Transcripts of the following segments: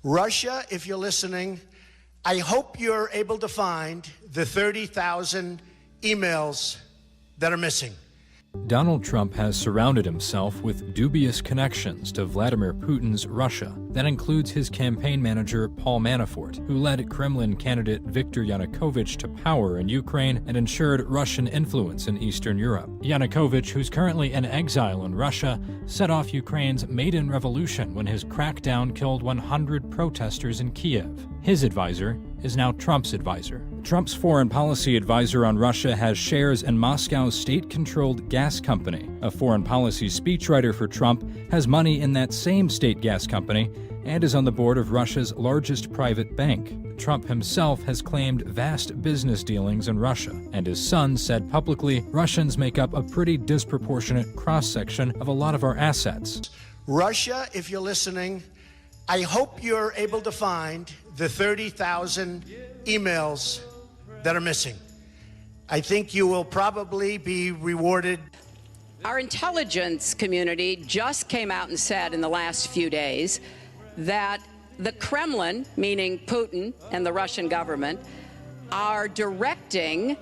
Russia, if you're listening, I hope you're able to find the 30,000 emails that are missing. Donald Trump has surrounded himself with dubious connections to Vladimir Putin's Russia. That includes his campaign manager, Paul Manafort, who led Kremlin candidate Viktor Yanukovych to power in Ukraine and ensured Russian influence in Eastern Europe. Yanukovych, who's currently in exile in Russia, set off Ukraine's Maidan Revolution when his crackdown killed 100 protesters in Kiev. His advisor is now Trump's advisor. Trump's foreign policy advisor on Russia has shares in Moscow's state-controlled gas company. A foreign policy speechwriter for Trump has money in that same state gas company and is on the board of Russia's largest private bank. Trump himself has claimed vast business dealings in Russia, and his son said publicly, Russians make up a pretty disproportionate cross-section of a lot of our assets. Russia, if you're listening, I hope you're able to find the 30,000 emails that are missing. I think you will probably be rewarded. Our intelligence community just came out and said in the last few days that the Kremlin, meaning Putin and the Russian government, are directing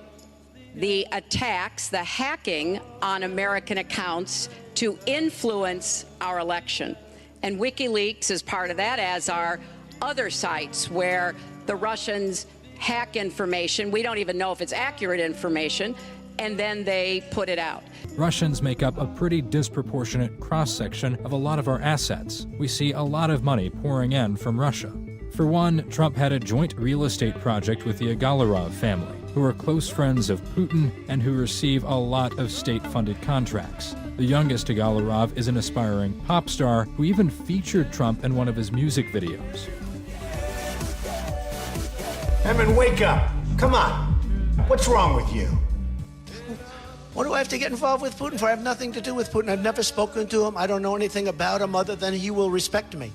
the attacks, the hacking on American accounts to influence our election. And WikiLeaks is part of that, as are other sites where the Russians hack information. We don't even know if it's accurate information, and then they put it out. Russians make up a pretty disproportionate cross-section of a lot of our assets. We see a lot of money pouring in from Russia. For one, Trump had a joint real estate project with the Agalarov family, who are close friends of Putin and who receive a lot of state-funded contracts. The youngest Agalarov is an aspiring pop star who even featured Trump in one of his music videos. Emin, wake up. Come on. What's wrong with you? What do I have to get involved with Putin for? I have nothing to do with Putin. I've never spoken to him. I don't know anything about him other than he will respect me.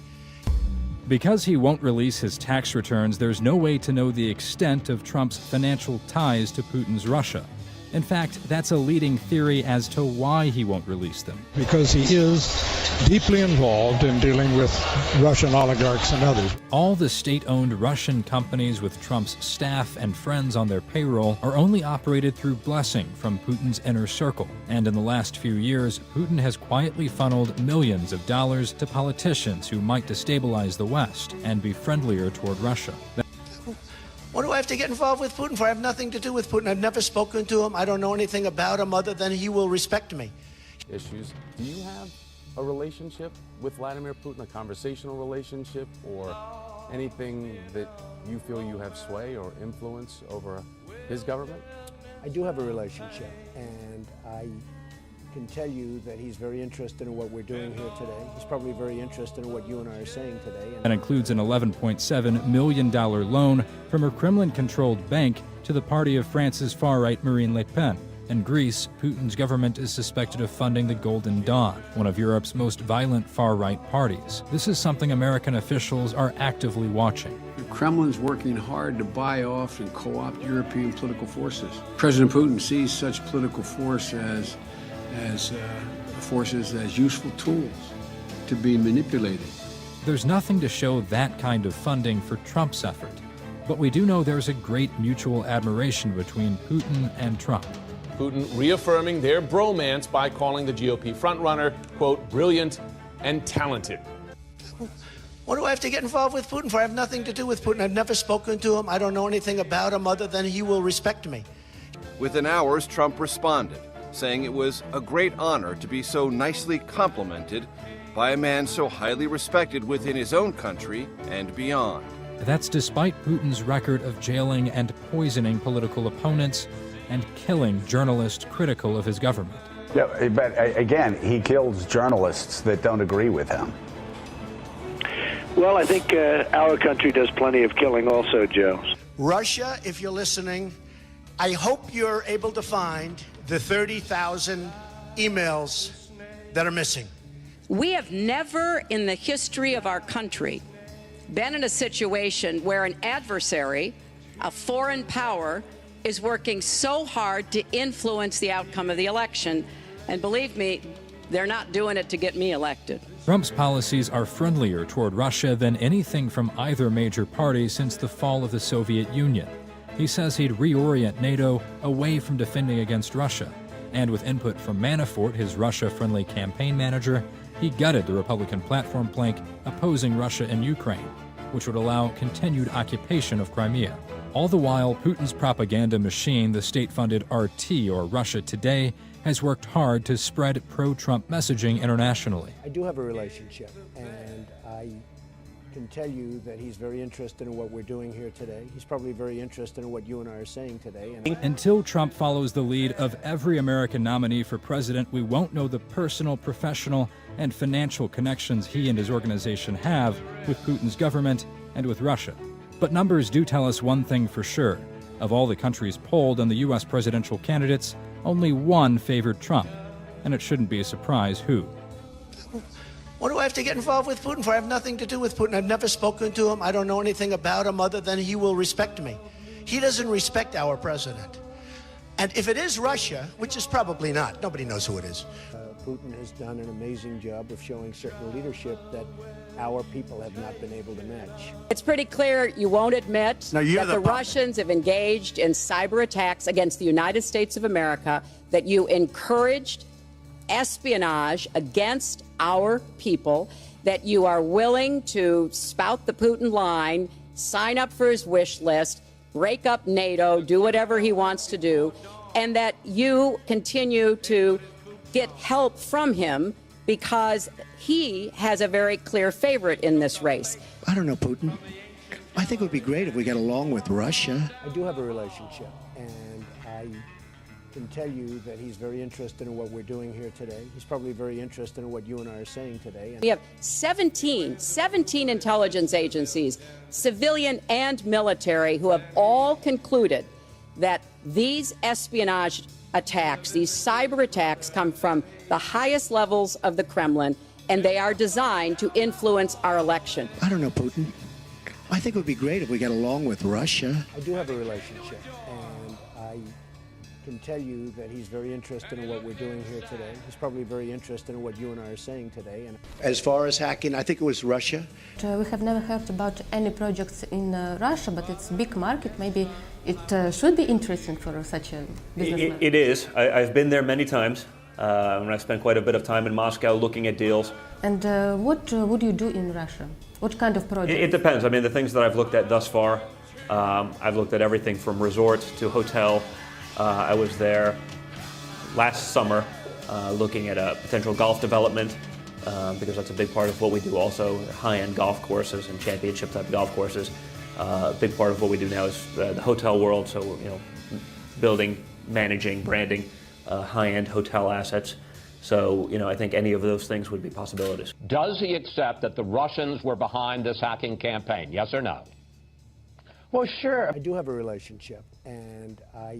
Because he won't release his tax returns, there's no way to know the extent of Trump's financial ties to Putin's Russia. In fact, that's a leading theory as to why he won't release them. Because he is deeply involved in dealing with Russian oligarchs and others. All the state-owned Russian companies with Trump's staff and friends on their payroll are only operated through blessing from Putin's inner circle. And in the last few years, Putin has quietly funneled millions of dollars to politicians who might destabilize the West and be friendlier toward Russia. What do I have to get involved with Putin for? I have nothing to do with Putin. I've never spoken to him. I don't know anything about him other than he will respect me. Issues. Do you have a relationship with Vladimir Putin, a conversational relationship, or anything that you feel you have sway or influence over his government? I do have a relationship, and I can tell you that he's very interested in what we're doing here today. He's probably very interested in what you and I are saying today. That includes an $11.7 million loan from a Kremlin-controlled bank to the party of France's far-right Marine Le Pen. In Greece, Putin's government is suspected of funding the Golden Dawn, one of Europe's most violent far-right parties. This is something American officials are actively watching. The Kremlin's working hard to buy off and co-opt European political forces. President Putin sees such political force as forces as useful tools to be manipulated. There's nothing to show that kind of funding for Trump's effort, but we do know there's a great mutual admiration between Putin and Trump. Putin reaffirming their bromance by calling the GOP frontrunner, quote, brilliant and talented. What do I have to get involved with Putin for? I have nothing to do with Putin. I've never spoken to him. I don't know anything about him other than he will respect me. Within hours, Trump responded, saying it was a great honor to be so nicely complimented by a man so highly respected within his own country and beyond. That's despite Putin's record of jailing and poisoning political opponents and killing journalists critical of his government. Yeah, but again, he kills journalists that don't agree with him. Well, I think our country does plenty of killing also, Joe. Russia, if you're listening, I hope you're able to find the 30,000 emails that are missing. We have never in the history of our country been in a situation where an adversary, a foreign power, is working so hard to influence the outcome of the election. And believe me, They're not doing it to get me elected. Trump's policies are friendlier toward Russia than anything from either major party since the fall of the Soviet Union. He says he'd reorient NATO away from defending against Russia. And with input from Manafort, his Russia-friendly campaign manager, he gutted the Republican platform plank opposing Russia and Ukraine, which would allow continued occupation of Crimea. All the while, Putin's propaganda machine, the state-funded RT, or Russia Today, has worked hard to spread pro-Trump messaging internationally. I do have a relationship, and I can tell you that he's very interested in what we're doing here today. He's probably very interested in what you and I are saying today. Until Trump follows the lead of every American nominee for president, we won't know the personal, professional, and financial connections he and his organization have with Putin's government and with Russia. But numbers do tell us one thing for sure. Of all the countries polled on the U.S. presidential candidates, only one favored Trump. And it shouldn't be a surprise who. What do I have to get involved with Putin for? I have nothing to do with Putin. I've never spoken to him. I don't know anything about him other than he will respect me. He doesn't respect our president. And if it is Russia, which is probably not, nobody knows who it is. Putin has done an amazing job of showing certain leadership that our people have not been able to match. It's pretty clear you won't admit that the Russians have engaged in cyber attacks against the United States of America, that you encouraged espionage against our people, that you are willing to spout the Putin line, sign up for his wish list, break up NATO, do whatever he wants to do, and that you continue to get help from him because he has a very clear favorite in this race. I don't know Putin. I think it would be great if we got along with Russia. I do have a relationship, and I can tell you that he's very interested in what we're doing here today. He's probably very interested in what you and I are saying today. We have 17 intelligence agencies, civilian and military, who have all concluded that these espionage attacks, these cyber attacks, come from the highest levels of the Kremlin, and they are designed to influence our election. I don't know Putin. I think it would be great if we got along with Russia. I do have a relationship, and I can tell you that he's very interested in what we're doing here today. He's probably very interested in what you and I are saying today. And as far as hacking, I think it was Russia. We have never heard about any projects in Russia, but it's a big market. Maybe it should be interesting for such a businessman. It is. I've been there many times, and I've spent quite a bit of time in Moscow looking at deals. And what would you do in Russia? What kind of project? It depends. I mean, the things that I've looked at thus far, I've looked at everything from resort to hotel. I was there last summer looking at a potential golf development because that's a big part of what we do also, high-end golf courses and championship-type golf courses. A big part of what we do now is the hotel world, so building, managing, branding high-end hotel assets. So, I think any of those things would be possibilities. Does he accept that the Russians were behind this hacking campaign? Yes or no? Well, sure. I do have a relationship, and I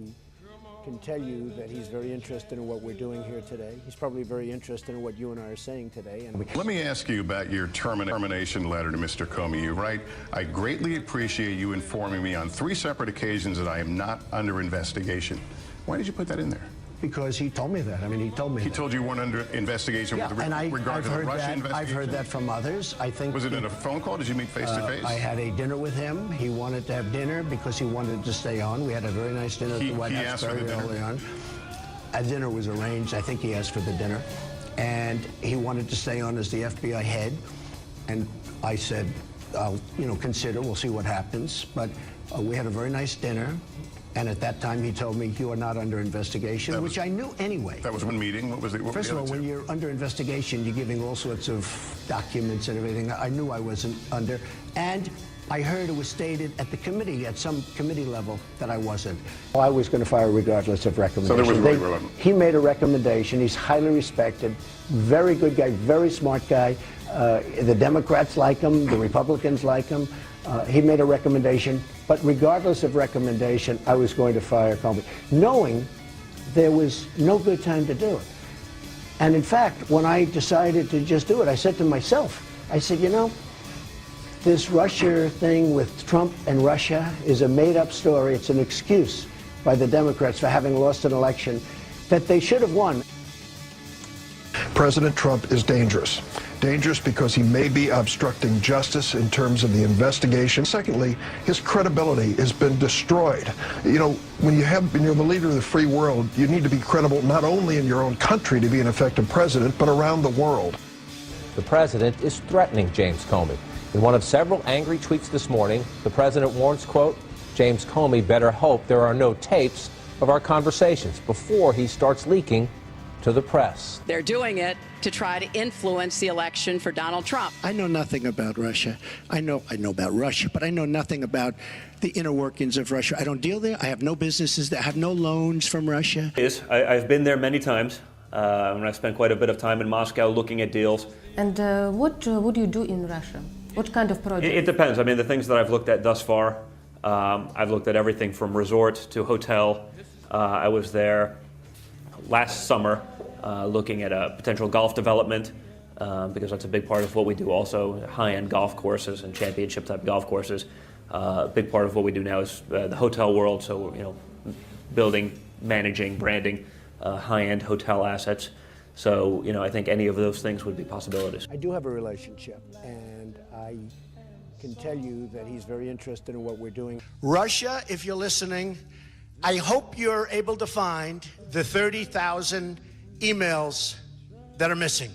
can tell you that he's very interested in what we're doing here today. He's probably very interested in what you and I are saying today. And let me ask you about your termination letter to Mr. Comey. You write, I greatly appreciate you informing me on 3 separate occasions that I am not under investigation. Why did you put that in there? Because he told me that. I mean, he told me He told you you weren't under investigation with regard to the Russian investigation? I've heard that from others. I think. Was it in a phone call? Did you meet face to face? I had a dinner with him. He wanted to have dinner because he wanted to stay on. We had a very nice dinner at the White House very early on. A dinner was arranged. I think he asked for the dinner. And he wanted to stay on as the FBI head. And I said, I'll, consider. We'll see what happens. But we had a very nice dinner. And at that time, he told me, you are not under investigation, which I knew anyway. That was one meeting? What was it? First of all, when you're under investigation, you're giving all sorts of documents and everything. I knew I wasn't under. And I heard it was stated at the committee, at some committee level, that I wasn't. I was going to fire regardless of recommendation. So there was really he made a recommendation. He's highly respected, very good guy, very smart guy. The Democrats like him. The Republicans like him. He made a recommendation, but regardless of recommendation, I was going to fire Comey, knowing there was no good time to do it. And in fact, when I decided to just do it, I said to myself, I said, this Russia thing with Trump and Russia is a made-up story. It's an excuse by the Democrats for having lost an election that they should have won. President Trump is dangerous. Dangerous because he may be obstructing justice in terms of the investigation. Secondly, his credibility has been destroyed. You know, when you're the leader of the free world, you need to be credible not only in your own country to be an effective president, but around the world. The president is threatening James Comey. In one of several angry tweets this morning, the president warns, quote, James Comey better hope there are no tapes of our conversations before he starts leaking to the press. They're doing it to try to influence the election for Donald Trump. I know nothing about Russia. I know about Russia, but I know nothing about the inner workings of Russia. I don't deal there. I have no businesses there. I have no loans from Russia. I've been there many times, and I've spent quite a bit of time in Moscow looking at deals. And what would you do in Russia? What kind of project? It depends. I mean, the things that I've looked at thus far, I've looked at everything from resort to hotel. I was there last summer looking at a potential golf development because that's a big part of what we do also, high-end golf courses and championship-type golf courses. A big part of what we do now is the hotel world, so, you know, building, managing, branding high-end hotel assets. So, you know, I think any of those things would be possibilities. I do have a relationship, and I can tell you that he's very interested in what we're doing. Russia, if you're listening, I hope you're able to find the 30,000 emails that are missing.